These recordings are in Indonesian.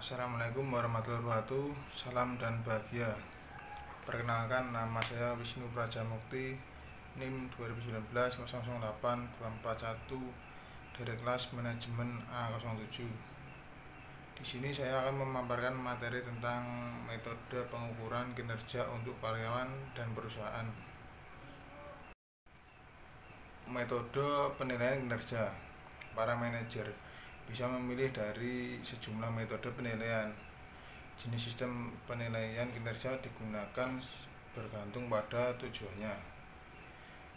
Assalamualaikum warahmatullahi wabarakatuh. Salam dan bahagia. Perkenalkan, nama saya Wisnu Prajamukti, NIM 2019 008241 dari kelas manajemen A07. Di sini saya akan memaparkan materi tentang metode pengukuran kinerja untuk karyawan dan perusahaan. Metode penilaian kinerja. Para manajer bisa memilih dari sejumlah metode penilaian. Jenis sistem penilaian kinerja digunakan bergantung pada tujuannya.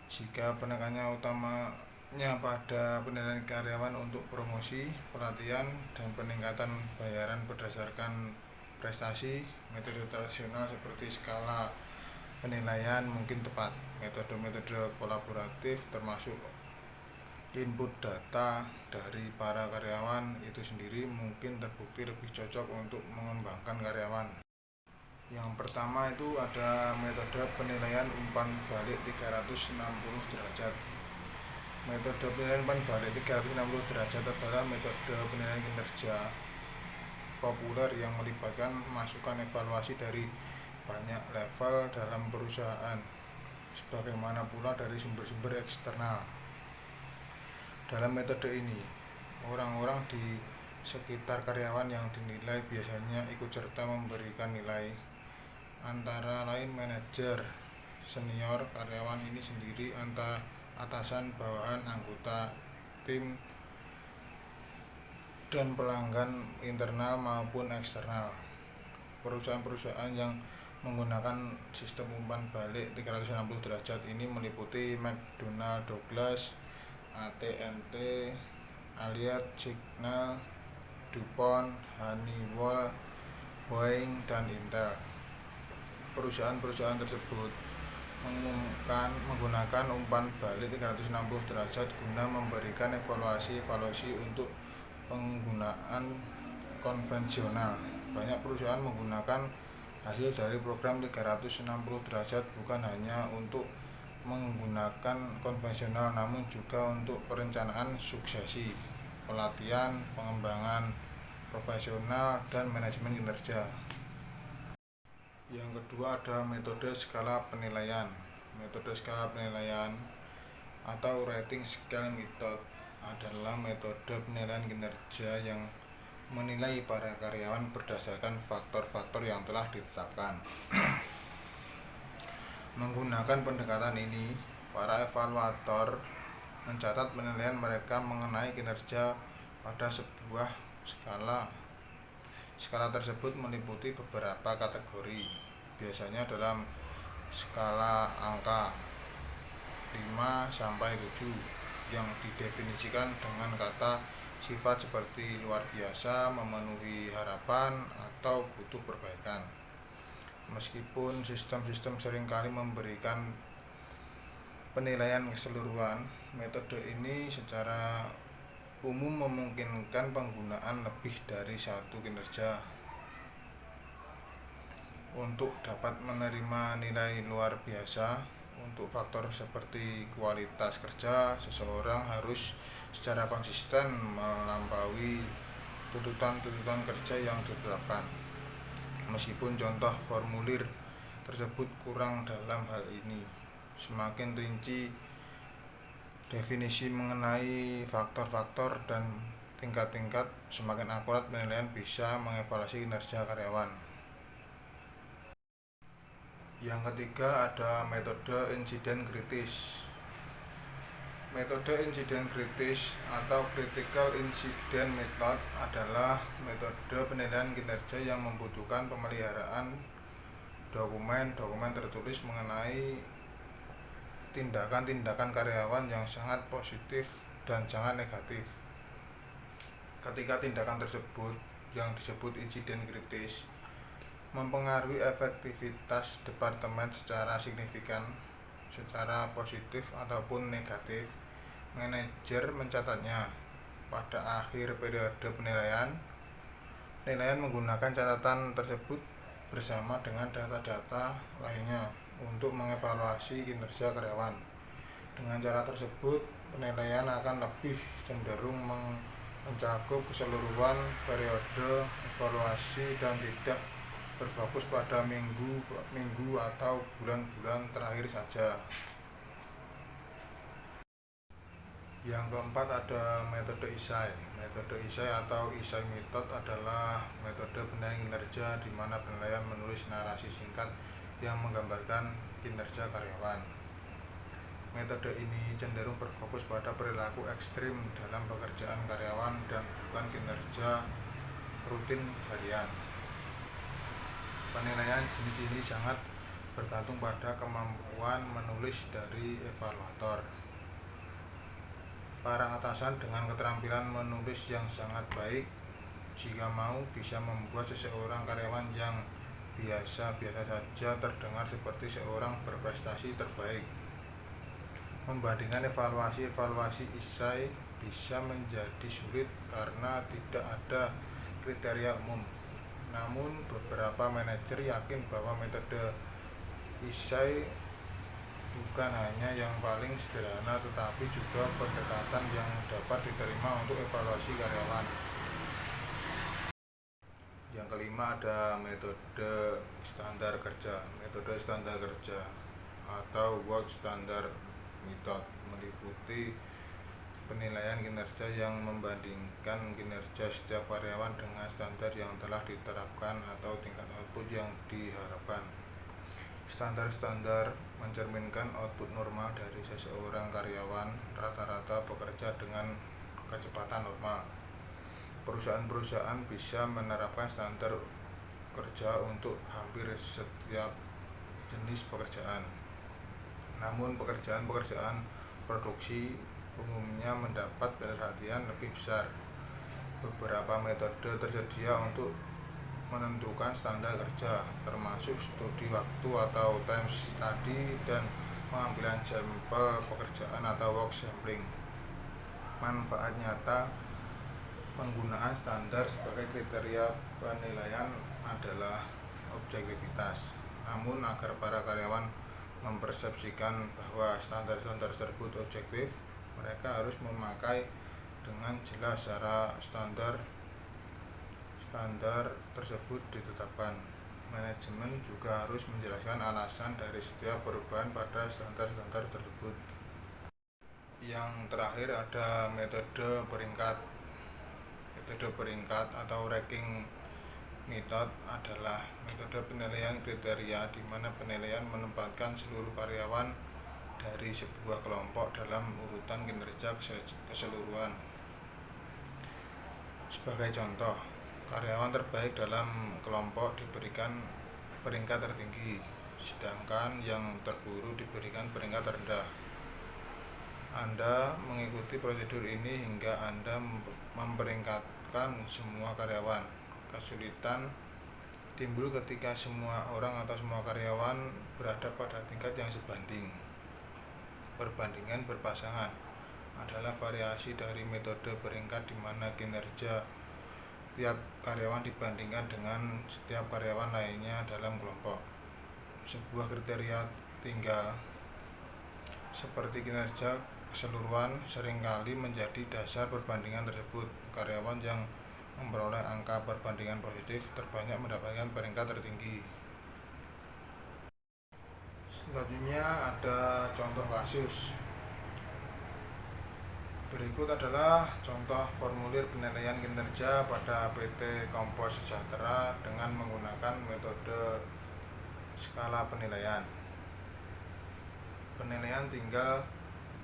Jika penekanannya utamanya pada penilaian karyawan untuk promosi, pelatihan, dan peningkatan bayaran berdasarkan prestasi, metode tradisional seperti skala penilaian mungkin tepat. Metode-metode kolaboratif termasuk input data dari para karyawan itu sendiri mungkin terbukti lebih cocok untuk mengembangkan karyawan. Yang pertama itu ada metode penilaian umpan balik 360 derajat. Metode penilaian umpan balik 360 derajat adalah metode penilaian kinerja populer yang melibatkan masukan evaluasi dari banyak level dalam perusahaan, sebagaimana pula dari sumber-sumber eksternal. Dalam metode ini, orang-orang di sekitar karyawan yang dinilai biasanya ikut serta memberikan nilai, antara lain manajer, senior, karyawan ini sendiri, antara atasan, bawahan, anggota tim, dan pelanggan internal maupun eksternal. Perusahaan-perusahaan yang menggunakan sistem umpan balik 360 derajat ini meliputi McDonnell Douglas, AT&T, Allied, Signal, DuPont, Honeywell, Boeing, dan Intel. Perusahaan-perusahaan tersebut menggunakan umpan balik 360 derajat guna memberikan evaluasi untuk penggunaan konvensional. Banyak perusahaan menggunakan hasil dari program 360 derajat bukan hanya untuk menggunakan konvensional, namun juga untuk perencanaan suksesi, pelatihan, pengembangan profesional, dan manajemen kinerja. Yang kedua ada metode skala penilaian. Metode skala penilaian atau rating scale method adalah metode penilaian kinerja yang menilai para karyawan berdasarkan faktor-faktor yang telah ditetapkan. Menggunakan pendekatan ini, para evaluator mencatat penilaian mereka mengenai kinerja pada sebuah skala. Skala tersebut meliputi beberapa kategori, biasanya dalam skala angka 5-7 yang didefinisikan dengan kata sifat seperti luar biasa, memenuhi harapan, atau butuh perbaikan. Meskipun sistem-sistem seringkali memberikan penilaian keseluruhan, metode ini secara umum memungkinkan penggunaan lebih dari satu kinerja. Untuk dapat menerima nilai luar biasa untuk faktor seperti kualitas kerja, seseorang harus secara konsisten melampaui tuntutan-tuntutan kerja yang ditetapkan. Meskipun contoh formulir tersebut kurang dalam hal ini, semakin rinci definisi mengenai faktor-faktor dan tingkat-tingkat, semakin akurat penilaian bisa mengevaluasi kinerja karyawan. Yang ketiga ada metode insiden kritis. Metode insiden kritis atau critical incident method adalah metode penilaian kinerja yang membutuhkan pemeliharaan dokumen tertulis mengenai tindakan-tindakan karyawan yang sangat positif dan sangat negatif. Ketika tindakan tersebut yang disebut insiden kritis mempengaruhi efektivitas departemen secara signifikan, secara positif ataupun negatif, manajer mencatatnya. Pada akhir periode penilaian menggunakan catatan tersebut bersama dengan data-data lainnya untuk mengevaluasi kinerja karyawan. Dengan cara tersebut, penilaian akan lebih cenderung mencakup keseluruhan periode evaluasi dan tidak berfokus pada minggu atau bulan-bulan terakhir saja. Yang keempat ada metode ISAI. Metode ISAI atau ISAI Method adalah metode penilaian kinerja di mana penilaian menulis narasi singkat yang menggambarkan kinerja karyawan. Metode ini cenderung berfokus pada perilaku ekstrim dalam pekerjaan karyawan dan bukan kinerja rutin harian. Penilaian jenis ini sangat bergantung pada kemampuan menulis dari evaluator. Para atasan dengan keterampilan menulis yang sangat baik, jika mau, bisa membuat seseorang karyawan yang biasa-biasa saja terdengar seperti seorang berprestasi terbaik. Membandingkan evaluasi ISAI bisa menjadi sulit karena tidak ada kriteria umum. Namun, beberapa manajer yakin bahwa metode ISAI bukan hanya yang paling sederhana, tetapi juga pendekatan yang dapat diterima untuk evaluasi karyawan. Yang kelima ada metode standar kerja. Metode standar kerja atau work standard method meliputi penilaian kinerja yang membandingkan kinerja setiap karyawan dengan standar yang telah diterapkan atau tingkat output yang diharapkan. Standar mencerminkan output normal dari seseorang karyawan rata-rata bekerja dengan kecepatan normal. Perusahaan-perusahaan bisa menerapkan standar kerja untuk hampir setiap jenis pekerjaan. Namun pekerjaan produksi umumnya mendapat perhatian lebih besar. Beberapa metode tersedia untuk menentukan standar kerja, termasuk studi waktu atau time study dan pengambilan sampel pekerjaan atau work sampling. Manfaat nyata penggunaan standar sebagai kriteria penilaian adalah objektivitas. Namun agar para karyawan mempersepsikan bahwa standar tersebut objektif, mereka harus memakai dengan jelas cara standar tersebut ditetapkan. Manajemen juga harus menjelaskan alasan dari setiap perubahan pada standar tersebut. Yang terakhir ada metode peringkat. Metode peringkat atau ranking method adalah metode penilaian kriteria di mana penilaian menempatkan seluruh karyawan dari sebuah kelompok dalam urutan kinerja keseluruhan. Sebagai contoh, karyawan terbaik dalam kelompok diberikan peringkat tertinggi, sedangkan yang terburuk diberikan peringkat terendah. Anda mengikuti prosedur ini hingga Anda memperingkatkan semua karyawan. Kesulitan timbul ketika semua orang atau semua karyawan berada pada tingkat yang sebanding. Perbandingan berpasangan adalah variasi dari metode peringkat di mana kinerja tiap karyawan dibandingkan dengan setiap karyawan lainnya dalam kelompok. Sebuah kriteria tinggal seperti kinerja keseluruhan seringkali menjadi dasar perbandingan tersebut. Karyawan yang memperoleh angka perbandingan positif terbanyak mendapatkan peringkat tertinggi. Selanjutnya ada contoh kasus. Berikut adalah contoh formulir penilaian kinerja pada PT Kompos Sejahtera dengan menggunakan metode skala penilaian. Penilaian tinggal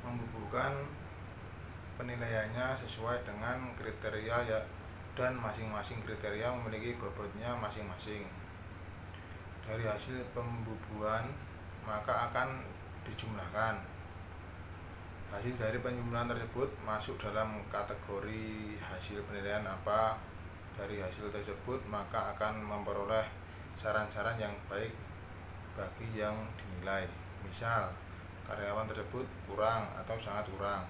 membubuhkan penilaiannya sesuai dengan kriteria dan masing-masing kriteria memiliki bobotnya masing-masing. Dari hasil pembubuhan maka akan dijumlahkan. Hasil dari penjumlahan tersebut masuk dalam kategori hasil penilaian apa. Dari hasil tersebut maka akan memperoleh saran-saran yang baik bagi yang dinilai. Misal, karyawan tersebut kurang atau sangat kurang,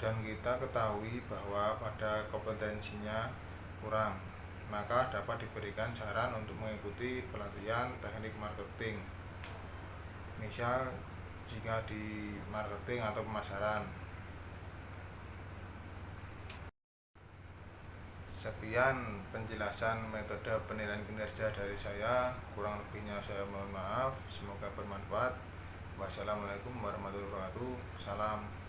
dan kita ketahui bahwa pada kompetensinya kurang, maka dapat diberikan saran untuk mengikuti pelatihan teknik marketing. Misal, jika di marketing atau pemasaran. Sekian penjelasan metode penilaian kinerja dari saya. Kurang lebihnya saya mohon maaf. Semoga bermanfaat. Wassalamualaikum warahmatullahi wabarakatuh. Salam.